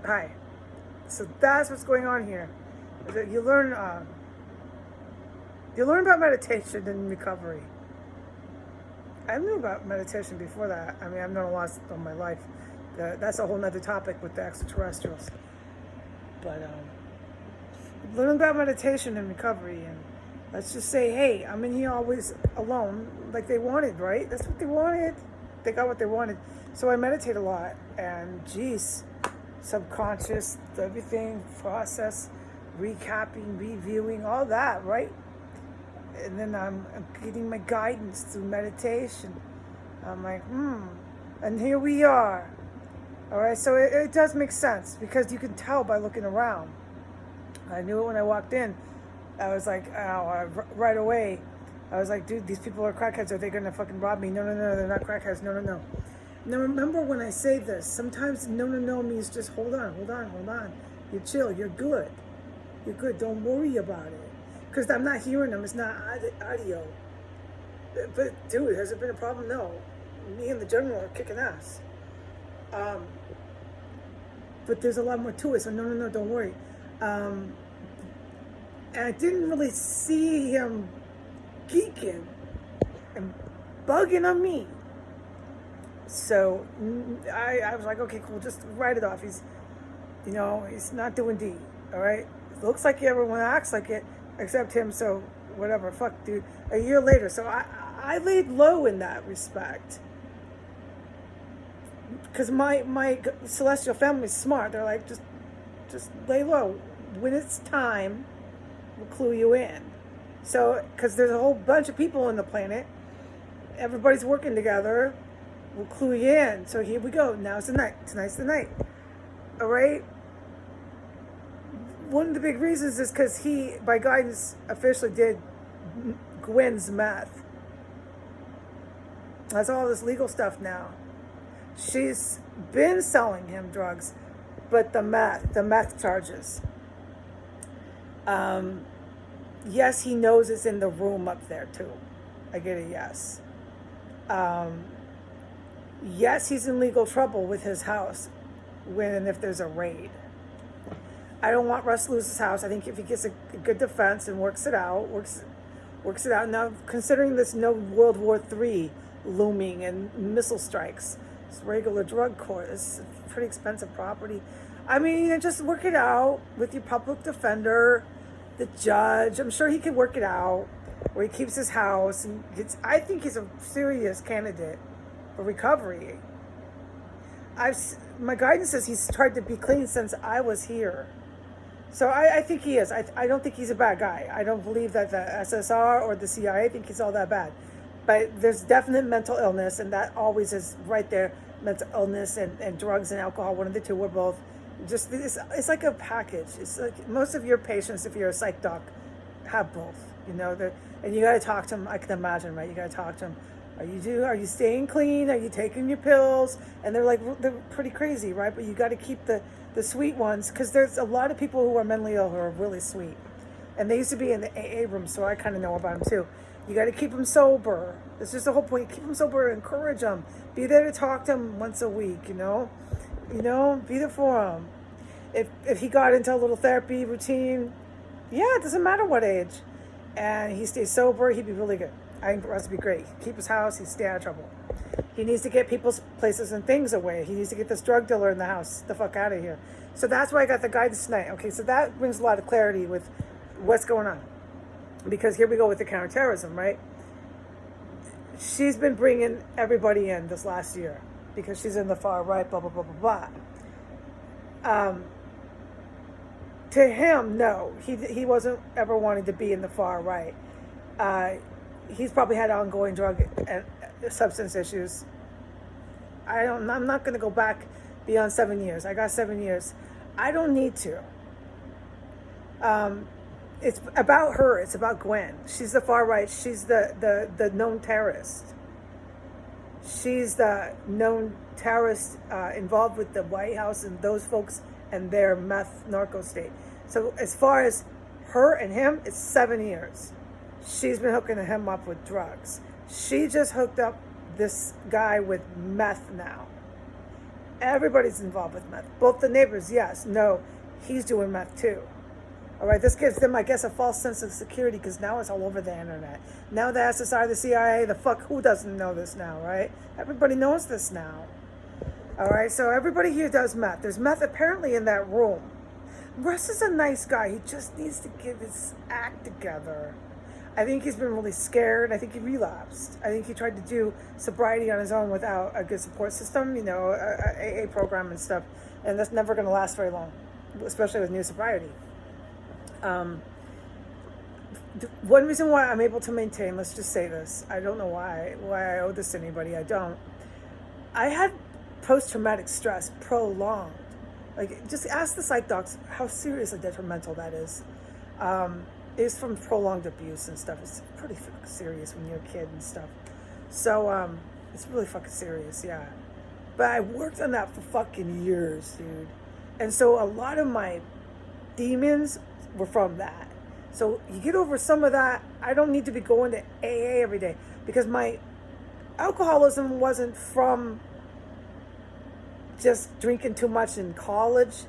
Hi. So that's what's going on here. Is that you learn about meditation and recovery. I knew about meditation before that. I mean, I've known a lot of my life. That's a whole nother topic with the extraterrestrials. But learn about meditation and recovery, and let's just say, hey, I'm in here always alone, like they wanted, right? That's what they wanted. They got what they wanted. So I meditate a lot, and geez, subconscious, everything, process, recapping, reviewing, all that, right? And then I'm getting my guidance through meditation. I'm like, and here we are. All right, so it does make sense because you can tell by looking around. I knew it when I walked in. I was like, right away. I was like, dude, these people are crackheads. Are they going to fucking rob me? No, they're not crackheads. No. Now remember when I say this, sometimes no means just hold on. You're chill, you're good. You're good, don't worry about it. Because I'm not hearing them, it's not audio. But dude, has it been a problem? No. Me and the general are kicking ass. But there's a lot more to it, so no, don't worry. And I didn't really see him geeking and bugging on me. So I was like, okay, cool, just write it off. He's not doing D, all right? It looks like everyone acts like it, except him, so whatever, fuck, dude. A year later, so I laid low in that respect. Because my celestial family's smart. They're like, just lay low. When it's time, we'll clue you in. So, because there's a whole bunch of people on the planet, everybody's working together, we'll clue you in. So here we go. Now's the night. Tonight's the night. All right? One of the big reasons is because he, by guidance, officially did Gwen's meth. That's all this legal stuff now. She's been selling him drugs, but the meth charges. Yes, he knows it's in the room up there too. I get a yes. Yes, he's in legal trouble with his house when and if there's a raid. I don't want Russ to lose his house. I think if he gets a good defense and works it out. Now, considering this no World War III looming and missile strikes, it's regular drug court. It's pretty expensive property. I mean, just work it out with your public defender, the judge. I'm sure he can work it out where he keeps his house. And I think he's a serious candidate for recovery. My guidance says he's tried to be clean since I was here. So I think he is. I don't think he's a bad guy. I don't believe that the SSR or the CIA think he's all that bad. But there's definite mental illness, and that always is right there. Mental illness and drugs and alcohol, one of the two, or both. It's like a package. It's like most of your patients, if you're a psych doc, have both. And you got to talk to them. I can imagine, right? You got to talk to them. Are you staying clean? Are you taking your pills? And they're pretty crazy, right? But you got to keep the sweet ones, because there's a lot of people who are mentally ill who are really sweet. And they used to be in the AA room, so I kind of know about them too. You got to keep them sober. That's just the whole point. Keep them sober, encourage them. Be there to talk to them once a week, be there for him. If he got into a little therapy routine, yeah, it doesn't matter what age, and he stays sober, he'd be really good. I think Russ would be great. He'd keep his house, he'd stay out of trouble. He needs to get people's places and things away. He needs to get this drug dealer in the house the fuck out of here. So that's why I got the guidance tonight. Okay, so that brings a lot of clarity with what's going on. Because here we go with the counterterrorism, right? She's been bringing everybody in this last year because she's in the far right, blah, blah, blah, blah, blah. To him, no. He wasn't ever wanting to be in the far right. He's probably had ongoing drug and substance issues. I'm not going to go back beyond 7 years. I got 7 years. I don't need to. It's about her. It's about Gwen. She's the far right. She's the known terrorist. She's the known terrorist involved with the White House and those folks and their meth narco state. So as far as her and him, it's 7 years. She's been hooking him up with drugs. She just hooked up this guy with meth now. Everybody's involved with meth. Both the neighbors, yes, no, he's doing meth too. All right, this gives them, I guess, a false sense of security because now it's all over the internet. Now the SSI, the CIA, the fuck, who doesn't know this now, right? Everybody knows this now. All right, so everybody here does meth. There's meth apparently in that room. Russ is a nice guy. He just needs to get his act together. I think he's been really scared. I think he relapsed. I think he tried to do sobriety on his own without a good support system, you know, a AA program and stuff. And that's never going to last very long, especially with new sobriety. One reason why I'm able to maintain, let's just say this, I don't know why I owe this to anybody, I don't. I had post-traumatic stress prolonged. Like, just ask the psych docs how seriously detrimental that is. It's from prolonged abuse and stuff. It's pretty fucking serious when you're a kid and stuff. So, it's really fucking serious, yeah. But I worked on that for fucking years, dude. And so a lot of my demons were from that. So you get over some of that. I don't need to be going to AA every day because my alcoholism wasn't from just drinking too much in college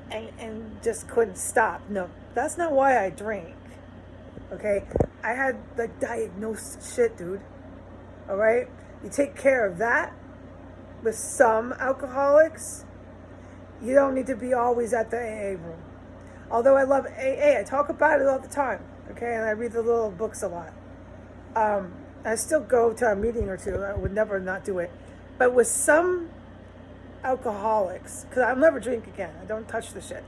and just couldn't stop. No, that's not why I drink. Okay? I had like diagnosed shit, dude. All right? You take care of that with some alcoholics. You don't need to be always at the AA room. Although I love AA, I talk about it all the time, okay? And I read the little books a lot. I still go to a meeting or two. I would never not do it. But with some alcoholics, because I'll never drink again. I don't touch the shit.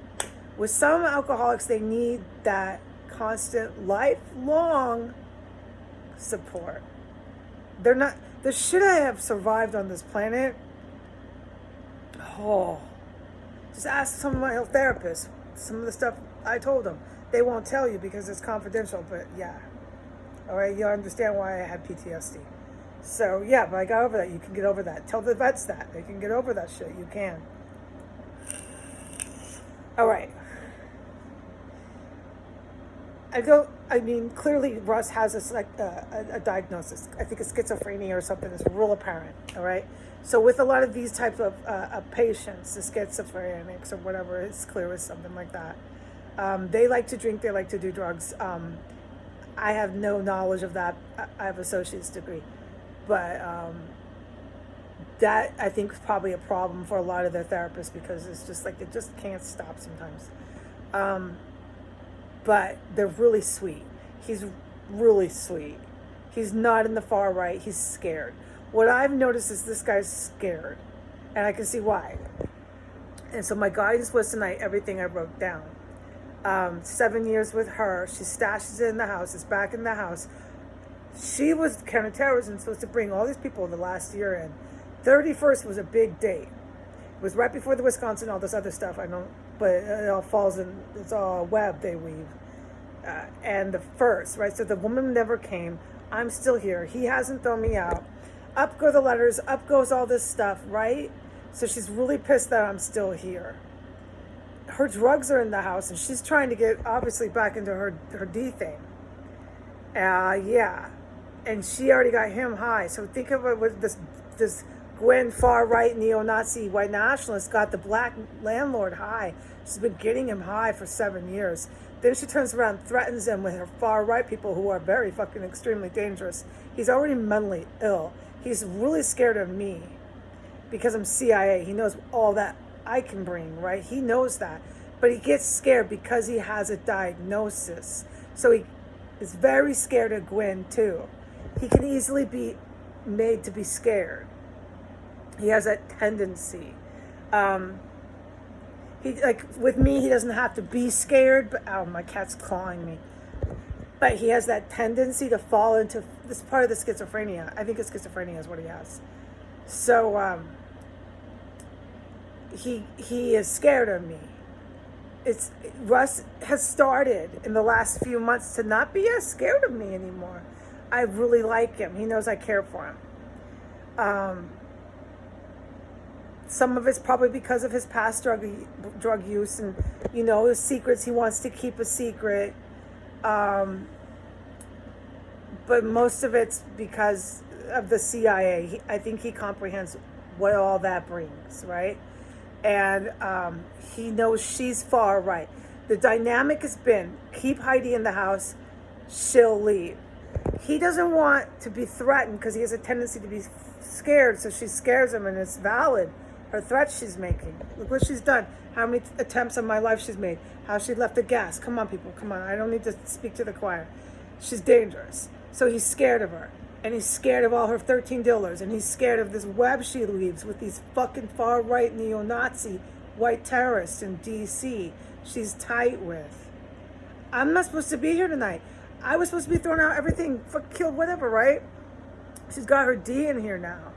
With some alcoholics, they need that constant, lifelong support. They're not... The shit I have survived on this planet... Oh... Just ask some of my therapists. Some of the stuff I told them. They won't tell you because it's confidential, but yeah. All right, you'll understand why I had PTSD. So yeah, but I got over that. You can get over that. Tell the vets that. They can get over that shit. You can. All right. Clearly Russ has a diagnosis. I think it's schizophrenia or something that's real apparent, all right? So with a lot of these types of patients, the schizophrenics or whatever, it's clear as something like that. They like to drink, they like to do drugs. I have no knowledge of that. I have an associate's degree. But that, I think, is probably a problem for a lot of their therapists because it's just like they just can't stop sometimes. But they're really sweet. He's really sweet. He's not in the far right. He's scared. What I've noticed is this guy's scared. And I can see why. And so my guidance was tonight, everything I wrote down. 7 years with her. She stashes it in the house. It's back in the house. She was counterterrorism, supposed to bring all these people the last year in. 31st was a big date. It was right before the Wisconsin, all this other stuff. I don't, but it all falls in, it's all a web they weave. And the first, right? So the woman never came. I'm still here. He hasn't thrown me out. Up go the letters. Up goes all this stuff, right? So she's really pissed that I'm still here. Her drugs are in the house, and she's trying to get, obviously, back into her D thing. Yeah. And she already got him high. So think of it with this Gwen far-right neo-Nazi white nationalist got the black landlord high. She's been getting him high for 7 years. Then she turns around, threatens him with her far-right people who are very fucking extremely dangerous. He's already mentally ill. He's really scared of me because I'm CIA. He knows all that I can bring, right? He knows that. But he gets scared because he has a diagnosis. So he is very scared of Gwen, too. He can easily be made to be scared. He has that tendency. He, like with me, he doesn't have to be scared, but my cat's clawing me. But he has that tendency to fall into this part of the schizophrenia. I think it's schizophrenia is what he has. So he is scared of me. Russ has started in the last few months to not be as scared of me anymore. I really like him. He knows I care for him. Some of it's probably because of his past drug use and, you know, his secrets. He wants to keep a secret. But most of it's because of the CIA. I think he comprehends what all that brings, right? And he knows she's far right. The dynamic has been keep Heidi in the house, she'll leave. He doesn't want to be threatened because he has a tendency to be scared, so she scares him, and it's valid. Her threats she's making. Look what she's done. How many attempts on my life she's made. How she left the gas. Come on, people. Come on. I don't need to speak to the choir. She's dangerous. So he's scared of her. And he's scared of all her 13 dealers. And he's scared of this web she leaves with these fucking far-right neo-Nazi white terrorists in D.C. she's tight with. I'm not supposed to be here tonight. I was supposed to be throwing out everything, fuck, killed, whatever, right? She's got her D in here now.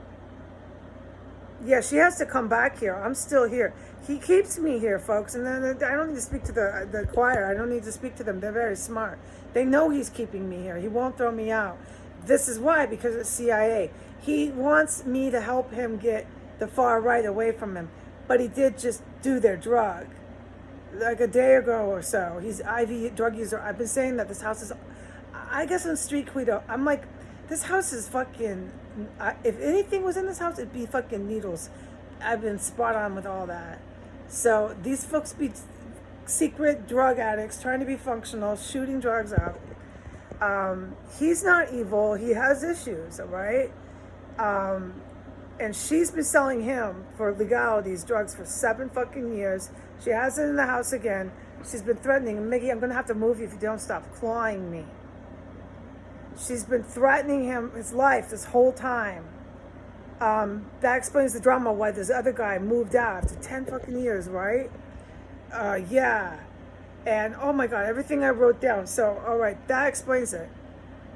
Yeah, she has to come back here. I'm still here. He keeps me here, folks. And then I don't need to speak to the choir. I don't need to speak to them. They're very smart. They know he's keeping me here. He won't throw me out. This is why, because it's CIA. He wants me to help him get the far right away from him. But he did just do their drug. Like a day ago or so. He's IV drug user. I've been saying that this house is... I guess on Street Quito, I'm like, this house is fucking... if anything was in this house, it'd be fucking needles. I've been spot on with all that. So these folks be secret drug addicts trying to be functional, shooting drugs up. He's not evil. He has issues, all right? And she's been selling him for legalities, drugs for 7 fucking years. She has it in the house again. She's been threatening, Mickey, I'm going to have to move you if you don't stop clawing me. She's been threatening him, his life, this whole time. That explains the drama why this other guy moved out after 10 fucking years, right? Yeah. And, oh my God, everything I wrote down. So, all right, that explains it.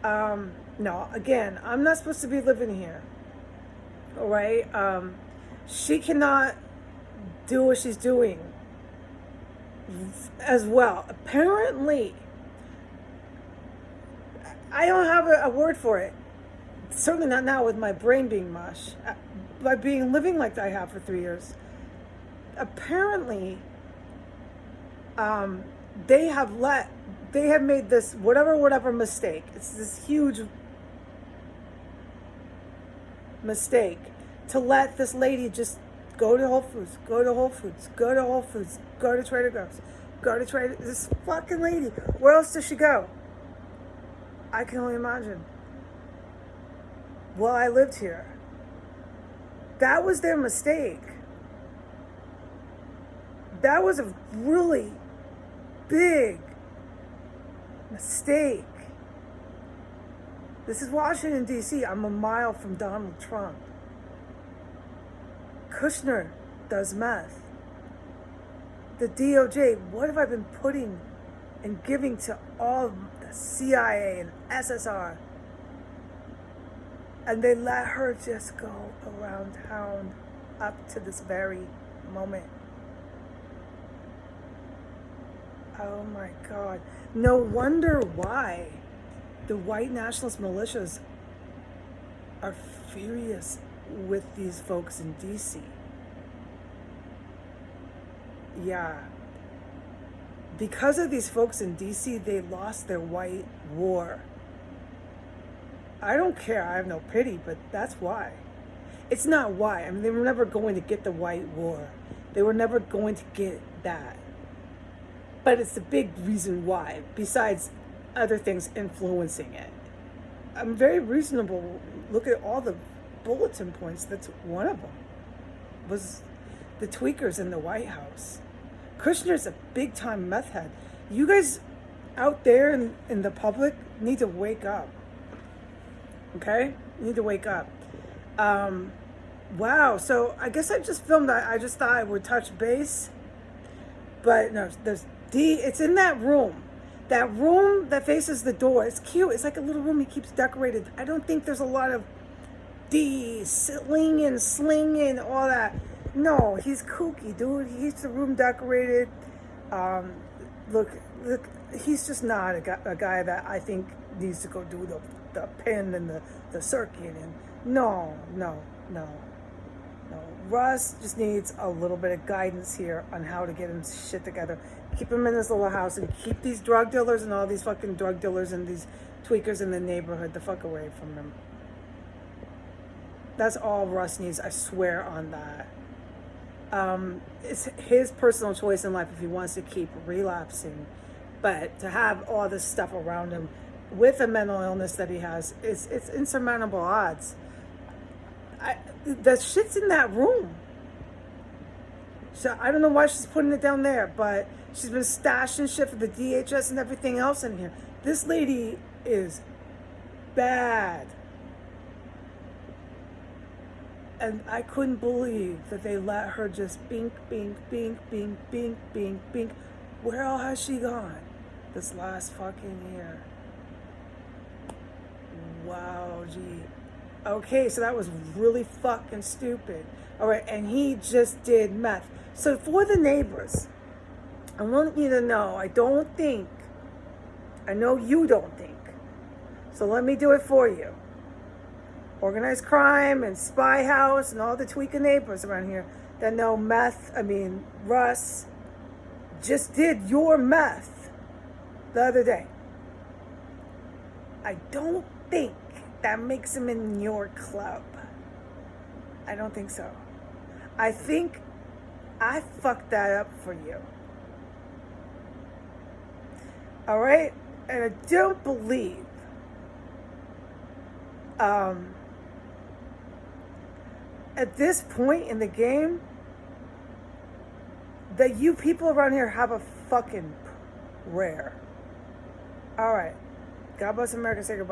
No, again, I'm not supposed to be living here. All right? She cannot do what she's doing as well. Apparently, I don't have a word for it. Certainly not now with my brain being mush. By living like I have for 3 years. Apparently, they have made this whatever mistake. It's this huge mistake to let this lady just go to Whole Foods, go to Whole Foods, go to Whole Foods, go to Trader Joe's, go to Trader... This fucking lady, where else does she go? I can only imagine. Well, I lived here. That was their mistake. That was a really big mistake. This is Washington, D.C. I'm a mile from Donald Trump. Kushner does meth. The DOJ, what have I been putting and giving to all the CIA and SSR? And they let her just go around town up to this very moment. Oh my God. No wonder why the white nationalist militias are furious with these folks in DC. Yeah. Because of these folks in DC, they lost their white war. I don't care. I have no pity, but that's why. It's not why. I mean, they were never going to get the white war. They were never going to get that. But it's the big reason why, besides other things influencing it. I'm very reasonable. Look at all the bulletin points. That's one of them. Was the tweakers in the White House. Kushner's a big-time meth head. You guys out there in the public need to wake up. Okay? You need to wake up. Wow. So I guess I just filmed that. I just thought I would touch base. But no, it's in that room. That room that faces the door. It's cute. It's like a little room he keeps decorated. I don't think there's a lot of D, slinging, all that. No, he's kooky, dude. He keeps the room decorated. Look, he's just not a guy that I think needs to go do the pin and the circuit. And no. Russ just needs a little bit of guidance here on how to get his shit together. Keep him in this little house and keep these drug dealers and all these fucking drug dealers and these tweakers in the neighborhood the fuck away from him. That's all Russ needs. I swear on that. It's his personal choice in life if he wants to keep relapsing. But to have all this stuff around him with a mental illness that he has, it's insurmountable odds. The shit's in that room. So I don't know why she's putting it down there, but she's been stashing shit for the DHS and everything else in here. This lady is bad. And I couldn't believe that they let her just bink, bink, bink, bink, bink, bink, bink. Where all has she gone this last fucking year? Wow, gee. Okay, so that was really fucking stupid. All right, and he just did meth. So for the neighbors, I want you to know, I know you don't think. So let me do it for you. Organized crime and spy house and all the tweaking neighbors around here that know Russ just did your meth the other day. I don't think that makes him in your club. I don't think so. I think I fucked that up for you. All right? And I don't believe at this point in the game that you people around here have a fucking prayer. All right. God bless America. Say goodbye.